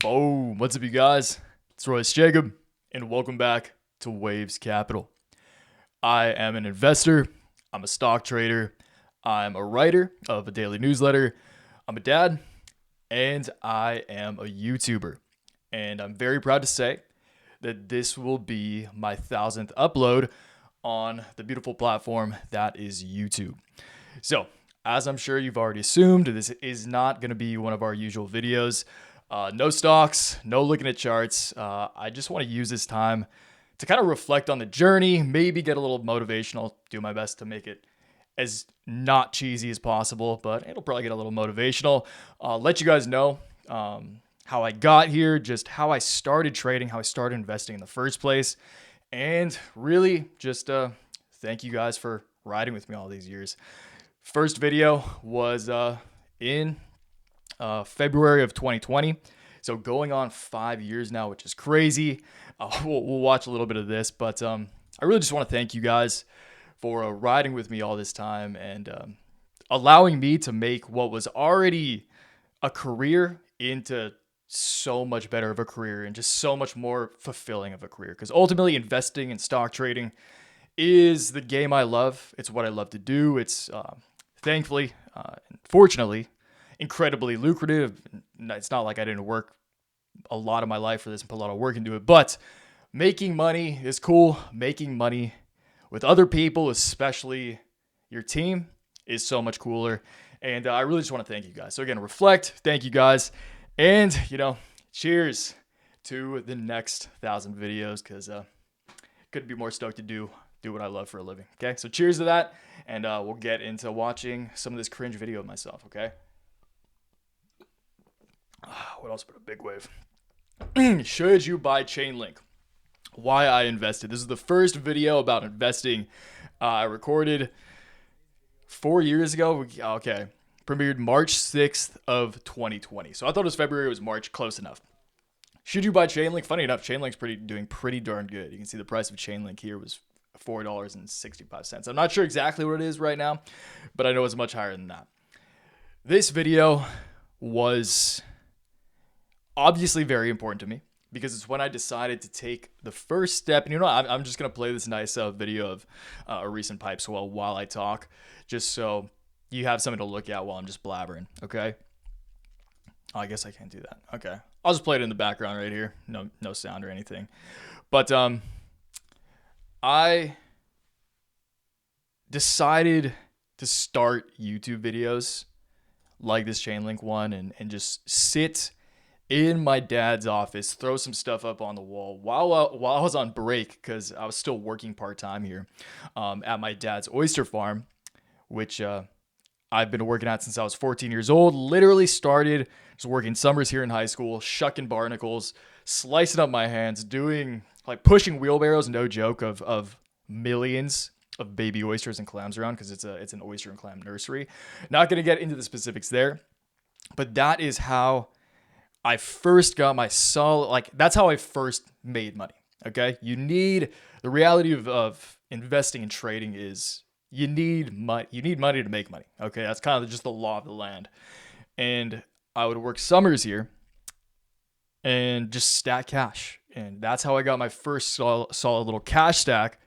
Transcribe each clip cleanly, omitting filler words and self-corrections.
Boom. What's up, you guys? It's Royce Jacob, and welcome back to Waves Capital. I am an investor. I'm a stock trader. I'm a writer of a daily newsletter. I'm a dad, and I am a YouTuber. And I'm very proud to say that this will be my 1,000th upload on the beautiful platform that is YouTube. So, as I'm sure you've already assumed, this is not going to be one of our usual videos. No stocks, no looking at charts. I just want to use this time to kind of reflect on the journey, maybe get a little motivational, do my best to make it as not cheesy as possible, but it'll probably get a little motivational. Let you guys know how I got here, just how I started trading, how I started investing in the first place, and really just thank you guys for riding with me all these years. First video was in February of 2020. So going on 5 years now, which is crazy. We'll watch a little bit of this, but I really just want to thank you guys for riding with me all this time and allowing me to make what was already a career into so much better of a career and just so much more fulfilling of a career. Because ultimately, investing in stock trading is the game I love. It's what I love to do. It's thankfully, fortunately, incredibly lucrative. It's not like I didn't work a lot of my life for this and put a lot of work into it, but making money is cool. Making money with other people, especially your team, is so much cooler. And I really just want to thank you guys. So again, reflect, thank you guys. And, cheers to the next 1,000 videos because couldn't be more stoked to do what I love for a living. Okay, so cheers to that. And we'll get into watching some of this cringe video of myself, okay? What else but a big wave? Should you buy Chainlink? Why I invested. This is the first video about investing I recorded 4 years ago. Okay. Premiered March 6th of 2020. So I thought it was February. It was March. Close enough. Should you buy Chainlink? Funny enough, Chainlink's doing pretty darn good. You can see the price of Chainlink here was $4.65. I'm not sure exactly what it is right now, but I know it's much higher than that. This video was obviously very important to me because it's when I decided to take the first step. And I'm just going to play this nice video of a recent pipe swell while I talk, just so you have something to look at while I'm just blabbering, okay? Oh, I guess I can't do that. Okay. I'll just play it in the background right here. No sound or anything. But I decided to start YouTube videos like this Chainlink one and just sit in my dad's office, throw some stuff up on the wall while I was on break because I was still working part-time here at my dad's oyster farm, which I've been working at since I was 14 years old. Literally started just working summers here in high school, shucking barnacles, slicing up my hands, doing pushing wheelbarrows, no joke, of millions of baby oysters and clams around because it's an oyster and clam nursery. Not going to get into the specifics there, but that is how I first got my solid, that's how I first made money. Okay. The reality of investing and trading is you need money. You need money to make money. Okay. That's kind of just the law of the land. And I would work summers here and just stack cash. And that's how I got my first solid little cash stack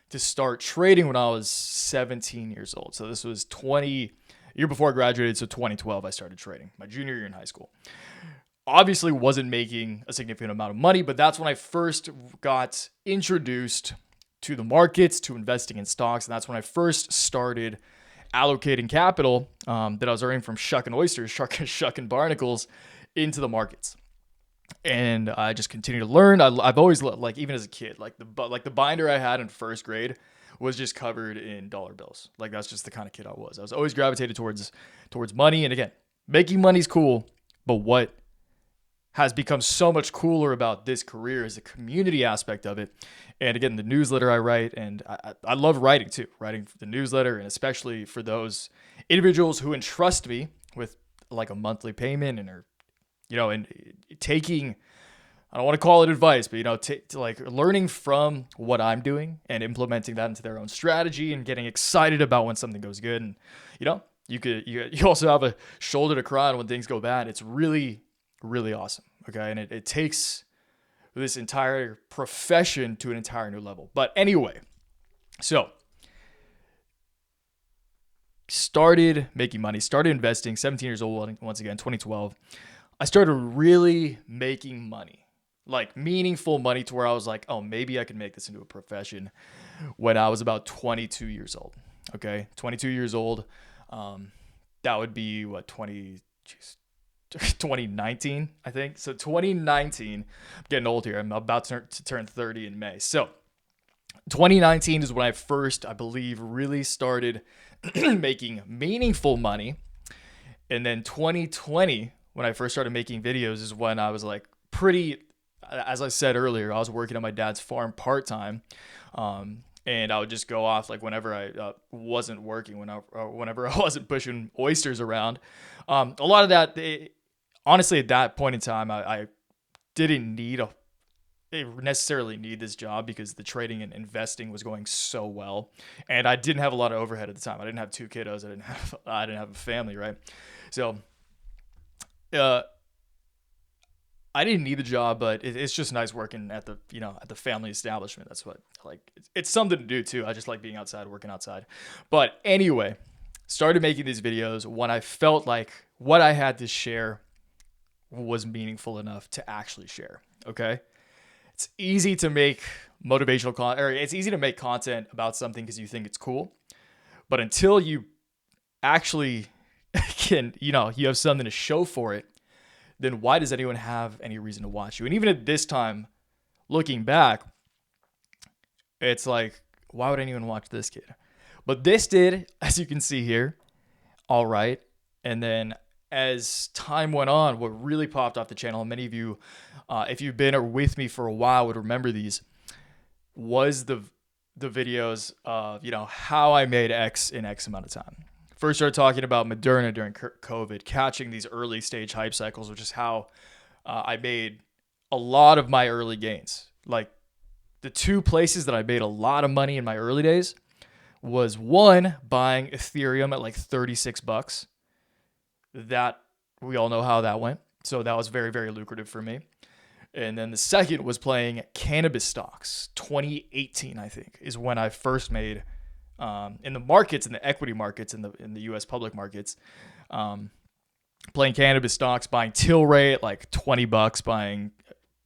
to start trading when I was 17 years old. So this was year before I graduated. So 2012, I started trading my junior year in high school. Obviously wasn't making a significant amount of money, but that's when I first got introduced to the markets, to investing in stocks. And that's when I first started allocating capital that I was earning from shucking oysters, shucking barnacles into the markets. And I just continue to learn. I've always, even as a kid, the binder I had in first grade was just covered in dollar bills. That's just the kind of kid I was. I was always gravitated towards money. And again, making money's cool, but what has become so much cooler about this career is the community aspect of it. And again, the newsletter I write, and I love writing too, writing for the newsletter, and especially for those individuals who entrust me with a monthly payment and taking, I don't want to call it advice, but learning from what I'm doing and implementing that into their own strategy and getting excited about when something goes good. And you also have a shoulder to cry on when things go bad. It's really really awesome. Okay. And it takes this entire profession to an entire new level. But anyway, so started making money, started investing, 17 years old, once again, 2012. I started really making money, like meaningful money, to where I was like, oh, maybe I can make this into a profession, when I was about 22 years old. Okay. 22 years old. That would be what, 2019, I think. So 2019, I'm getting old here. I'm about to turn 30 in May. So 2019 is when I first, I believe, really started making meaningful money. And then 2020, when I first started making videos, is when I was like as I said earlier, I was working on my dad's farm part-time. And I would just go off like whenever I wasn't working, whenever I wasn't pushing oysters around. A lot of that, honestly, at that point in time, I didn't necessarily need this job, because the trading and investing was going so well, and I didn't have a lot of overhead at the time. I didn't have two kiddos. I didn't have a family, right? So, I didn't need the job, but it's just nice working at the family establishment. That's what, like, it's something to do too. I just like being outside, working outside. But anyway, started making these videos when I felt like what I had to share was meaningful enough to actually share. Okay. It's easy to make motivational content, or it's easy to make content about something because you think it's cool. But until you actually you have something to show for it, then why does anyone have any reason to watch you? And even at this time, looking back, it's like, why would anyone watch this kid? But this did, as you can see here, all right. And then as time went on, what really popped off the channel, and many of you, if you've been with me for a while, would remember these, was the videos of, how I made X in X amount of time. First started talking about Moderna during COVID, catching these early stage hype cycles, which is how I made a lot of my early gains. Like, the two places that I made a lot of money in my early days was, one, buying Ethereum at like $36. That, we all know how that went. So that was very, very lucrative for me. And then the second was playing cannabis stocks. 2018, I think, is when I first made, in the markets, in the equity markets, in the U.S. public markets, playing cannabis stocks, buying Tilray at like $20,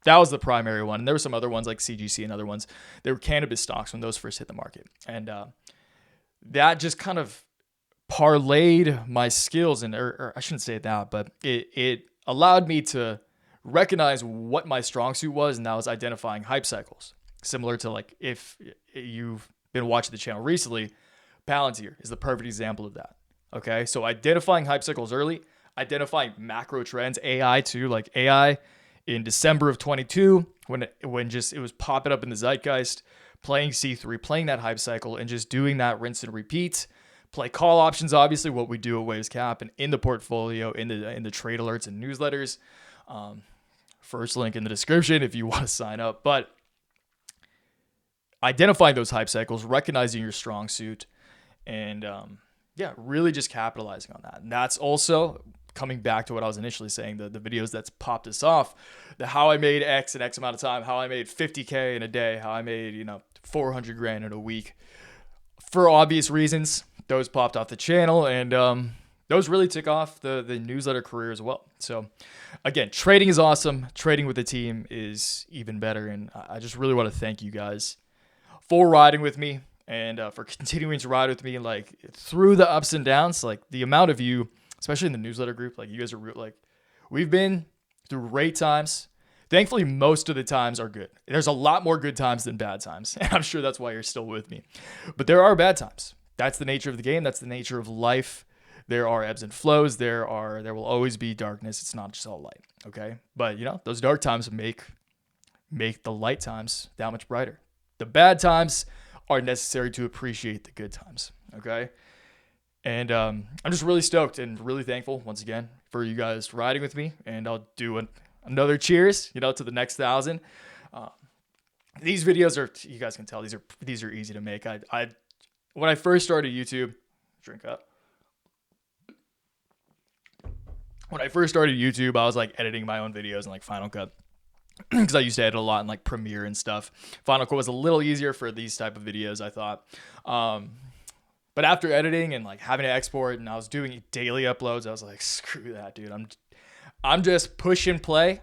that was the primary one. And there were some other ones like CGC and other ones. They were cannabis stocks when those first hit the market. And that just kind of parlayed my skills, or I shouldn't say that, but it allowed me to recognize what my strong suit was, and that was identifying hype cycles. Similar to, like, if you've been watching the channel recently, Palantir is the perfect example of that. Okay, so identifying hype cycles early, identifying macro trends, AI too, like AI in December of 22, when it was popping up in the zeitgeist, playing C3, playing that hype cycle, and just doing that rinse and repeat. Play call options, obviously, what we do at Waves Cap, and in the portfolio, in the trade alerts and newsletters. First link in the description if you want to sign up. But identifying those hype cycles, recognizing your strong suit, and really just capitalizing on that. And that's also coming back to what I was initially saying, the videos that's popped us off, the how I made X in X amount of time, how I made 50K in a day, how I made 400 grand in a week. For obvious reasons, those popped off the channel, and those really took off the newsletter career as well. So again, trading is awesome. Trading with the team is even better. And I just really want to thank you guys for riding with me, and for continuing to ride with me, like, through the ups and downs. Like, the amount of you, especially in the newsletter group, like, you guys are like, we've been through great times. Thankfully, most of the times are good. There's a lot more good times than bad times. And I'm sure that's why you're still with me. But there are bad times. That's the nature of the game. That's the nature of life. There are ebbs and flows. There will always be darkness. It's not just all light. Okay. But those dark times make the light times that much brighter. The bad times are necessary to appreciate the good times. Okay. And I'm just really stoked and really thankful once again for you guys riding with me. And I'll do another cheers, to the next 1,000. These videos are, you guys can tell, these are easy to make. When I first started YouTube, drink up. when I first started YouTube, I was like editing my own videos in like Final Cut because I used to edit a lot in like Premiere and stuff. Final Cut was a little easier for these type of videos, I thought. But after editing and like having to export, and I was doing daily uploads, I was like, screw that, dude. I'm just pushing play,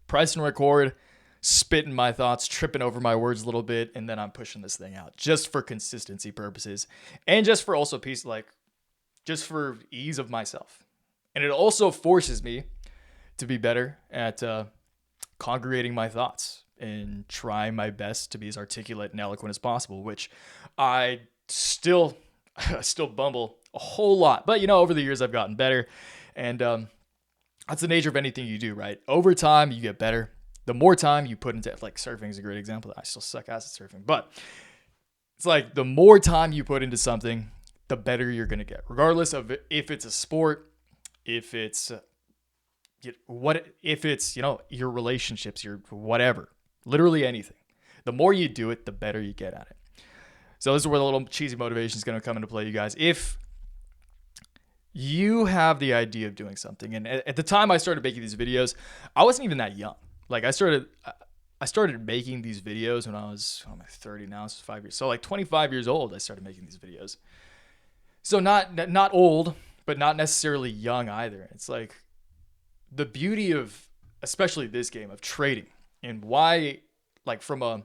pressing record, spitting my thoughts, tripping over my words a little bit, and then I'm pushing this thing out just for consistency purposes, and just for also peace, like just for ease of myself. And it also forces me to be better at congregating my thoughts and trying my best to be as articulate and eloquent as possible, which I still bumble a whole lot. But, over the years I've gotten better. And that's the nature of anything you do, right? Over time, you get better. The more time you put into it, like surfing is a great example. I still suck ass at surfing. But it's like the more time you put into something, the better you're going to get. Regardless of if it's a sport, if it's your relationships, your whatever, literally anything. The more you do it, the better you get at it. So this is where the little cheesy motivation is going to come into play, you guys. If you have the idea of doing something, and at the time I started making these videos, I wasn't even that young. Like I started making these videos when I was, I'm 30 now, so 5 years. So like 25 years old, I started making these videos. So not old, but not necessarily young either. It's like the beauty of, especially this game, of trading, and why, like from a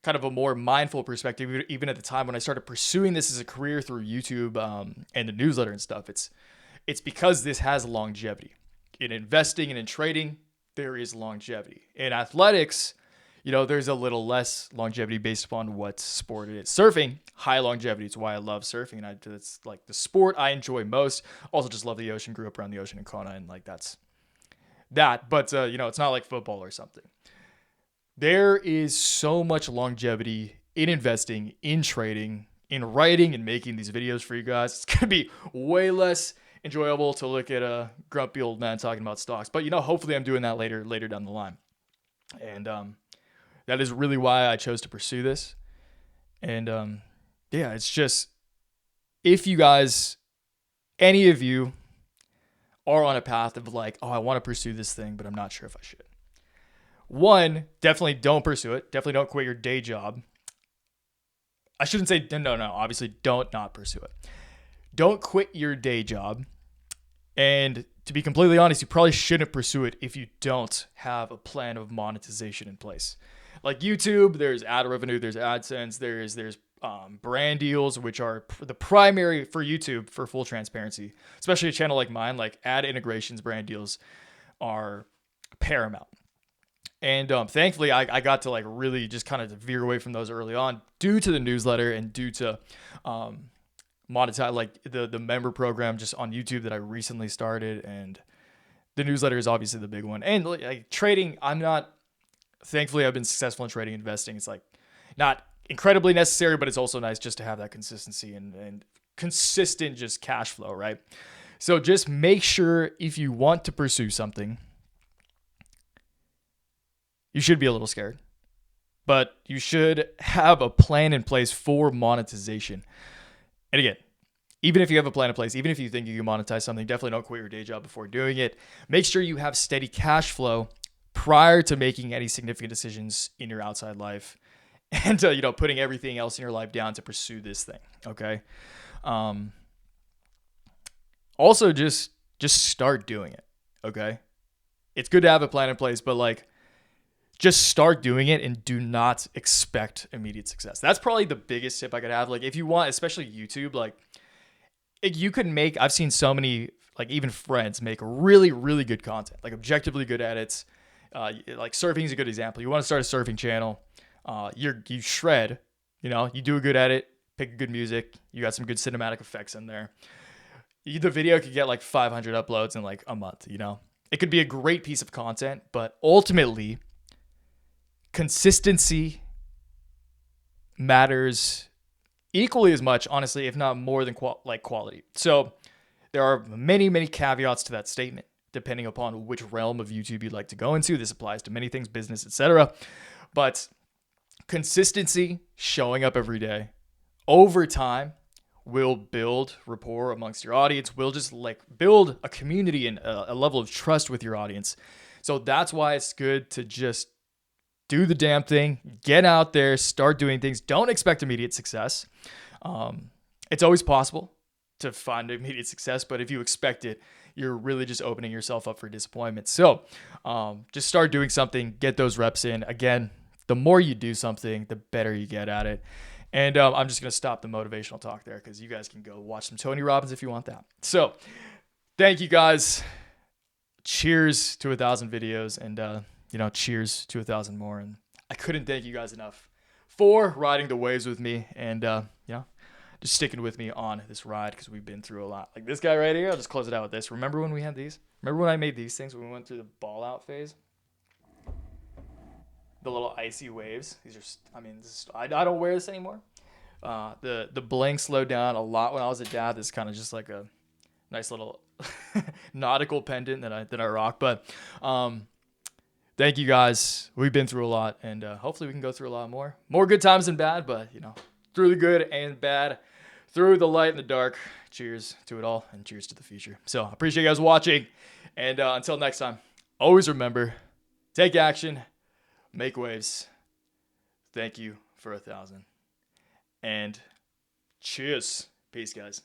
kind of a more mindful perspective, even at the time when I started pursuing this as a career through YouTube and the newsletter and stuff, it's because this has longevity. In investing and in trading, there is longevity. In athletics, there's a little less longevity based upon what sport it is. Surfing, high longevity. It's why I love surfing. And it's like the sport I enjoy most. Also just love the ocean. Grew up around the ocean in Kona, and like that's that. But, it's not like football or something. There is so much longevity in investing, in trading, in writing and making these videos for you guys. It's going to be way less enjoyable to look at a grumpy old man talking about stocks. But, hopefully I'm doing that later down the line. And, that is really why I chose to pursue this. And it's just, if you guys, any of you are on a path of like, oh, I want to pursue this thing, but I'm not sure if I should. One, definitely don't pursue it. Definitely don't quit your day job. I shouldn't say no. Obviously, don't not pursue it. Don't quit your day job. And to be completely honest, you probably shouldn't pursue it if you don't have a plan of monetization in place. Like YouTube, there's ad revenue, there's AdSense, there's brand deals, which are the primary for YouTube for full transparency, especially a channel like mine. Like ad integrations, brand deals are paramount. And thankfully, I got to like really just kind of veer away from those early on due to the newsletter and due to monetize, like the member program just on YouTube that I recently started. And the newsletter is obviously the big one. And like trading, thankfully I've been successful in trading and investing. It's like not incredibly necessary, but it's also nice just to have that consistency and consistent just cash flow, right? So just make sure if you want to pursue something, you should be a little scared, but you should have a plan in place for monetization. And again, even if you have a plan in place, even if you think you can monetize something, definitely don't quit your day job before doing it. Make sure you have steady cash flow prior to making any significant decisions in your outside life and, putting everything else in your life down to pursue this thing. Okay. Also just start doing it. Okay. It's good to have a plan in place, but like, just start doing it and do not expect immediate success. That's probably the biggest tip I could have. Like if you want, especially YouTube, like you can make, I've seen so many, like even friends make really, really good content, like objectively good edits. Like surfing is a good example. You want to start a surfing channel. You shred, you do a good edit, pick good music. You got some good cinematic effects in there. The video could get like 500 uploads in like a month, It could be a great piece of content, but ultimately, consistency matters equally as much, honestly, if not more than quality. So there are many, many caveats to that statement, depending upon which realm of YouTube you'd like to go into. This applies to many things, business, etc. But consistency, showing up every day, over time, will build rapport amongst your audience, will just like build a community and a level of trust with your audience. So that's why it's good to just do the damn thing, get out there, start doing things. Don't expect immediate success. It's always possible to find immediate success, but if you expect it, you're really just opening yourself up for disappointment. So just start doing something, get those reps in. Again, the more you do something, the better you get at it. And I'm just going to stop the motivational talk there because you guys can go watch some Tony Robbins if you want that. So thank you guys. Cheers to 1,000 videos and, cheers to 1,000 more. And I couldn't thank you guys enough for riding the waves with me and, just sticking with me on this ride because we've been through a lot. Like this guy right here, I'll just close it out with this. Remember when we had these? Remember when I made these things when we went through the ball out phase? The little icy waves. These are, I don't wear this anymore. The bling slowed down a lot when I was a dad. This is kind of just like a nice little nautical pendant that I rock. But thank you guys. We've been through a lot, and hopefully we can go through a lot more. More good times than bad, but through the good and bad, through the light and the dark. Cheers to it all, and cheers to the future. So I appreciate you guys watching, and until next time, always remember, take action, make waves. Thank you for 1,000, and cheers. Peace, guys.